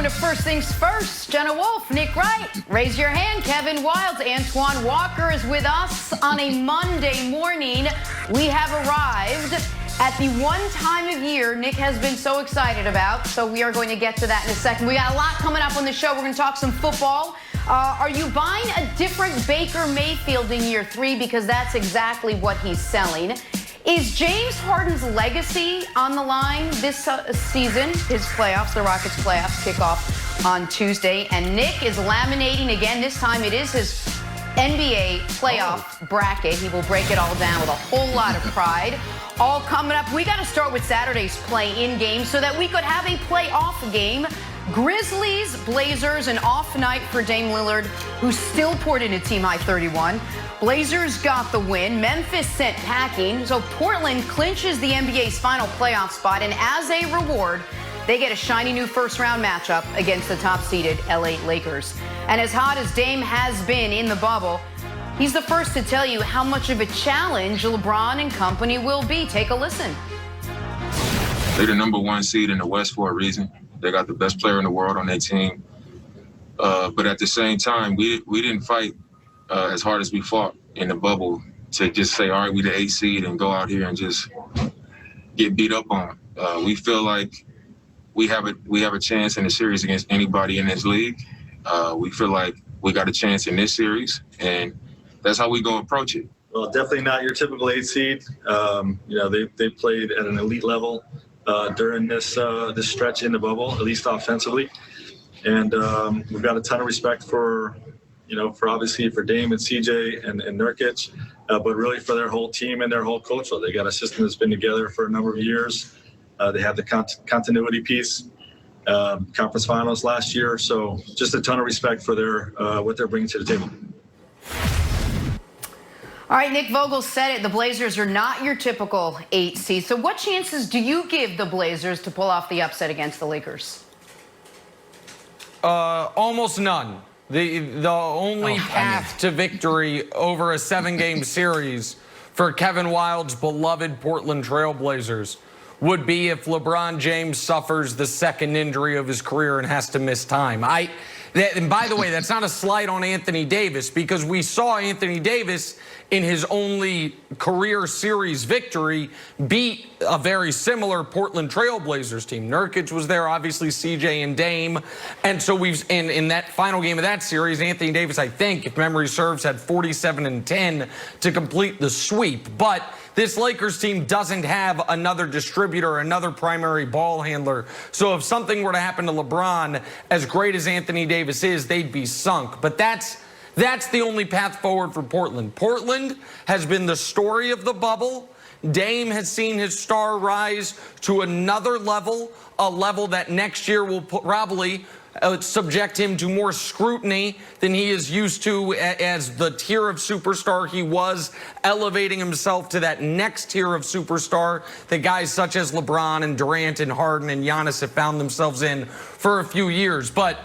Welcome to First Things First. Jenna Wolf, Nick Wright, raise your hand. Kevin Wilds, Antoine Walker is with us on a Monday morning. We have arrived at the one time of year Nick has been so excited about, so we are going to get to that in a second. We got a lot coming up on the show. We're going to talk some football. Are you buying a different Baker Mayfield in year 3? Because that's exactly what he's selling. Is James Harden's legacy on the line this season? His playoffs, the Rockets' playoffs, kick off on Tuesday. And Nick is laminating again. This time it is his NBA playoff bracket. He will break it all down with a whole lot of pride. All coming up. We got to start with Saturday's play-in game so that we could have a playoff game. Grizzlies, Blazers, an off night for Dame Lillard, who still poured in a team-high 31. Blazers got the win. Memphis sent packing. So Portland clinches the NBA's final playoff spot. And as a reward, they get a shiny new first-round matchup against the top-seeded LA Lakers. And as hot as Dame has been in the bubble, he's the first to tell you how much of a challenge LeBron and company will be. Take a listen. They're the #1 seed in the West for a reason. They got the best player in the world on their team. But at the same time, we didn't fight as hard as we fought in the bubble to just say, all right, we the 8th seed and go out here and just get beat up on. We feel like we have a chance in the series against anybody in this league. We feel like we got a chance in this series, and that's how we go approach it. Well, definitely not your typical 8th seed. They played at an elite level during this stretch in the bubble, at least offensively. And we've got a ton of respect for obviously for Dame and CJ and Nurkic, but really for their whole team and their whole culture. They got a system that's been together for a number of years. They have the continuity piece, conference finals last year. So just a ton of respect for what they're bringing to the table. All right, Nick Vogel said it. The Blazers are not your typical 8 seed. So what chances do you give the Blazers to pull off the upset against the Lakers? Almost none. The only path to victory over a 7-game series for Kevin Wilds' beloved Portland Trail Blazers would be if LeBron James suffers the second injury of his career and has to miss time. And by the way, that's not a slight on Anthony Davis, because we saw Anthony Davis in his only career series victory beat a very similar Portland Trail Blazers team. Nurkic was there, obviously CJ and Dame. And so in that final game of that series, Anthony Davis, I think, if memory serves, had 47 and 10 to complete the sweep. But this Lakers team doesn't have another distributor, another primary ball handler. So if something were to happen to LeBron, as great as Anthony Davis is, they'd be sunk. But that's the only path forward for Portland. Portland has been the story of the bubble. Dame has seen his star rise to another level, a level that next year will probably subject him to more scrutiny than he is used to as the tier of superstar he was, elevating himself to that next tier of superstar that guys such as LeBron and Durant and Harden and Giannis have found themselves in for a few years. But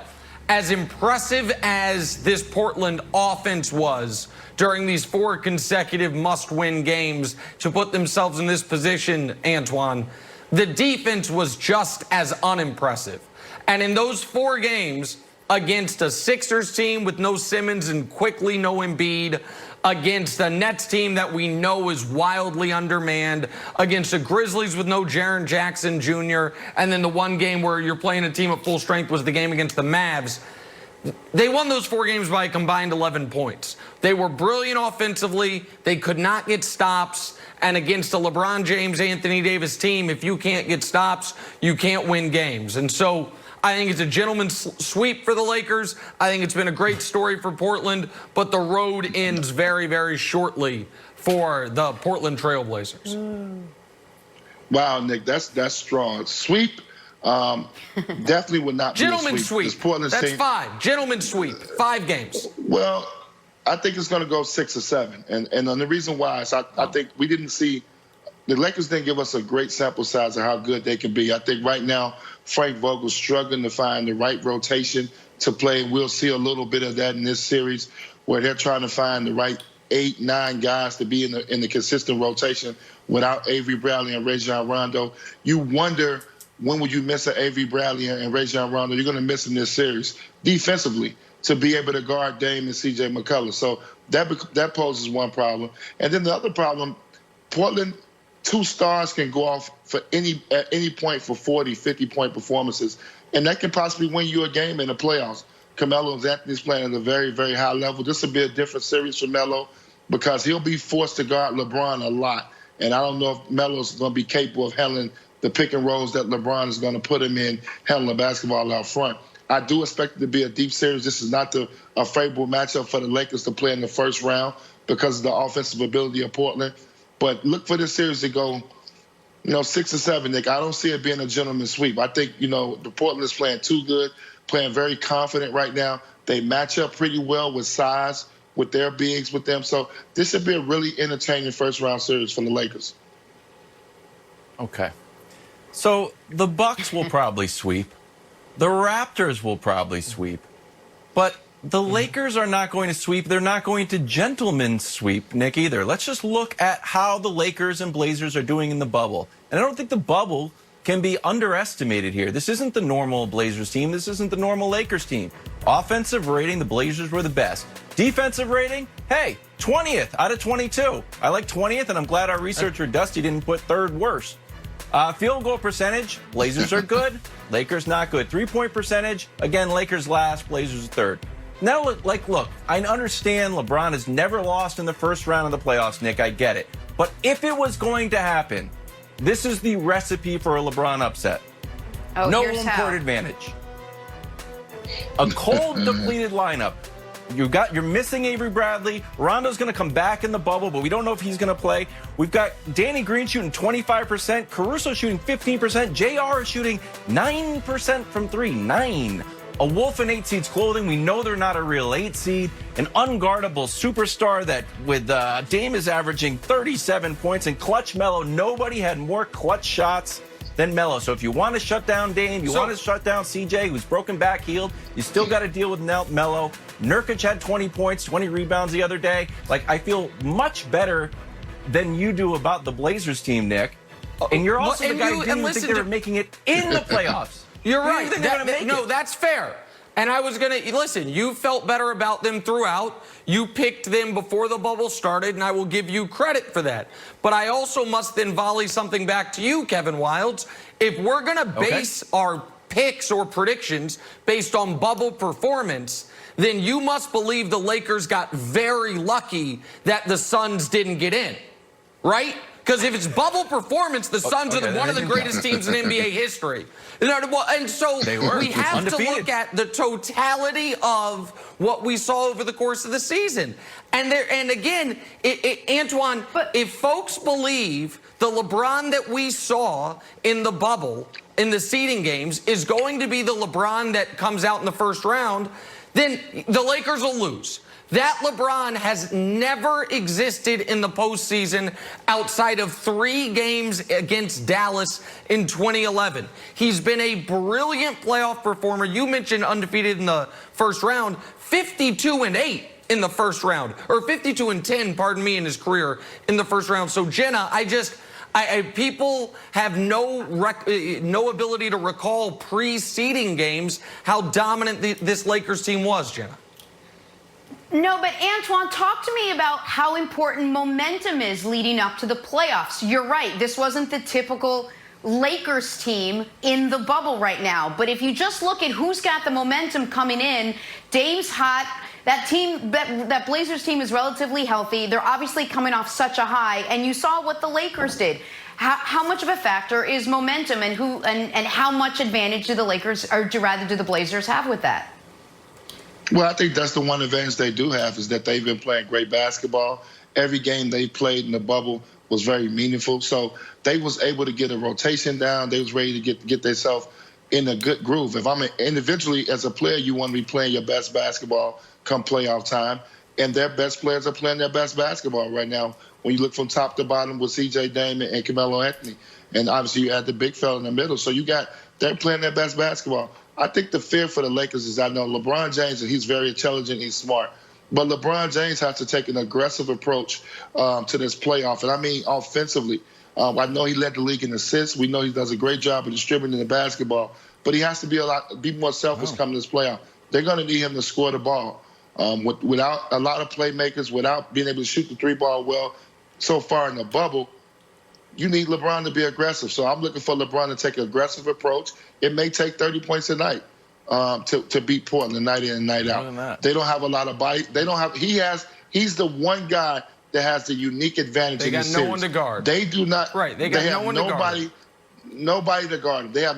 as impressive as this Portland offense was during these 4 consecutive must-win games to put themselves in this position, Antoine, the defense was just as unimpressive. And in those 4 games, against a Sixers team with no Simmons and quickly no Embiid, against a Nets team that we know is wildly undermanned, against the Grizzlies with no Jaren Jackson Jr., and then the one game where you're playing a team at full strength was the game against the Mavs. They won those 4 games by a combined 11 points. They were brilliant offensively. They could not get stops. And against a LeBron James, Anthony Davis team, if you can't get stops, you can't win games. And so I think it's a gentleman's sweep for the Lakers. I think it's been a great story for Portland, but the road ends very, very shortly for the Portland Trail Blazers. Wow, Nick, that's strong. Sweep definitely would not be a sweep. That's 5. Gentleman's sweep. 5 games. Well, I think it's going to go 6 or 7. And the reason why is I think we didn't see – the Lakers didn't give us a great sample size of how good they can be. I think right now Frank Vogel's struggling to find the right rotation to play. We'll see a little bit of that in this series where they're trying to find the right 8, 9 guys to be in the consistent rotation without Avery Bradley and Rajon Rondo. You wonder when would you miss an Avery Bradley and Rajon Rondo? You're going to miss in this series defensively to be able to guard Dame and C.J. McCollum. So that poses one problem. And then the other problem, Portland, 2 stars can go off at any point for 40, 50-point performances, and that can possibly win you a game in the playoffs. Carmelo and Anthony's playing at a very, very high level. This will be a different series for Melo because he'll be forced to guard LeBron a lot. And I don't know if Melo's going to be capable of handling the pick and rolls that LeBron is going to put him in, handling the basketball out front. I do expect it to be a deep series. This is not a favorable matchup for the Lakers to play in the first round because of the offensive ability of Portland. But look for this series to go, 6 or 7, Nick. I don't see it being a gentleman's sweep. I think, the Portland is playing too good, playing very confident right now. They match up pretty well with size, with their bigs, with them. So this should be a really entertaining first-round series for the Lakers. Okay. So the Bucks will probably sweep. The Raptors will probably sweep. But the Lakers are not going to sweep. They're not going to gentlemen sweep, Nick, either. Let's just look at how the Lakers and Blazers are doing in the bubble. And I don't think the bubble can be underestimated here. This isn't the normal Blazers team. This isn't the normal Lakers team. Offensive rating, the Blazers were the best. Defensive rating, hey, 20th out of 22. I like 20th, and I'm glad our researcher Dusty didn't put 3rd worst. Field goal percentage, Blazers are good. Lakers not good. 3-point percentage, again, Lakers last, Blazers 3rd. Now, look, I understand LeBron has never lost in the first round of the playoffs, Nick. I get it. But if it was going to happen, this is the recipe for a LeBron upset. Oh, no home court advantage. A cold, depleted lineup. You're missing Avery Bradley. Rondo's going to come back in the bubble, but we don't know if he's going to play. We've got Danny Green shooting 25%, Caruso shooting 15%, JR is shooting 9% from 3. 9. A wolf in 8 seeds clothing. We know they're not a real 8 seed. An unguardable superstar that with Dame is averaging 37 points. And clutch Melo, nobody had more clutch shots than Melo. So if you want to shut down Dame, you want to shut down CJ, who's broken back, healed, you still got to deal with Melo. Nurkic had 20 points, 20 rebounds the other day. I feel much better than you do about the Blazers team, Nick. And you're also the guy who didn't even think they were making it in the playoffs. You're right. That's fair. And I was going to, listen, you felt better about them throughout. You picked them before the bubble started, and I will give you credit for that. But I also must then volley something back to you, Kevin Wildes. If we're going to base our picks or predictions based on bubble performance, then you must believe the Lakers got very lucky that the Suns didn't get in, right? Because if it's bubble performance, the Suns are one of the greatest teams in NBA history. And so we have to look at the totality of what we saw over the course of the season. And again, Antoine, if folks believe the LeBron that we saw in the bubble, in the seeding games, is going to be the LeBron that comes out in the first round, then the Lakers will lose. That LeBron has never existed in the postseason outside of 3 games against Dallas in 2011. He's been a brilliant playoff performer. You mentioned undefeated in the first round, 52-8 in the first round, or 52-10, pardon me, in his career in the first round. So, Jenna, people have no ability to recall pre-seeding games how dominant this Lakers team was, Jenna. No, but Antoine, talk to me about how important momentum is leading up to the playoffs. You're right. This wasn't the typical Lakers team in the bubble right now. But if you just look at who's got the momentum coming in, Dame's hot. That Blazers team is relatively healthy. They're obviously coming off such a high. And you saw what the Lakers did. How much of a factor is momentum, and how much advantage do the Lakers, or do the Blazers have with that? Well, I think that's the one advantage they do have, is that they've been playing great basketball. Every game they played in the bubble was very meaningful. So they was able to get a rotation down. They was ready to get themselves in a good groove. Individually, as a player, you want to be playing your best basketball come playoff time. And their best players are playing their best basketball right now. When you look from top to bottom with C.J. Dame and Carmelo Anthony. And obviously you add the big fella in the middle. So they're playing their best basketball. I think the fear for the Lakers is, I know LeBron James, and he's very intelligent, he's smart. But LeBron James has to take an aggressive approach to this playoff. And I mean offensively. I know he led the league in assists. We know he does a great job of distributing the basketball, but he has to be more selfish coming this playoff. They're going to need him to score the ball. Without a lot of playmakers, without being able to shoot the three ball well so far in the bubble, you need LeBron to be aggressive. So I'm looking for LeBron to take an aggressive approach. It may take 30 points a night to beat Portland night in and night out. They don't have a lot of body. They don't have. He's the one guy that has the unique advantage. They in got this no series. one to guard. They do not. Right. They got no one to guard. Nobody to guard him. They have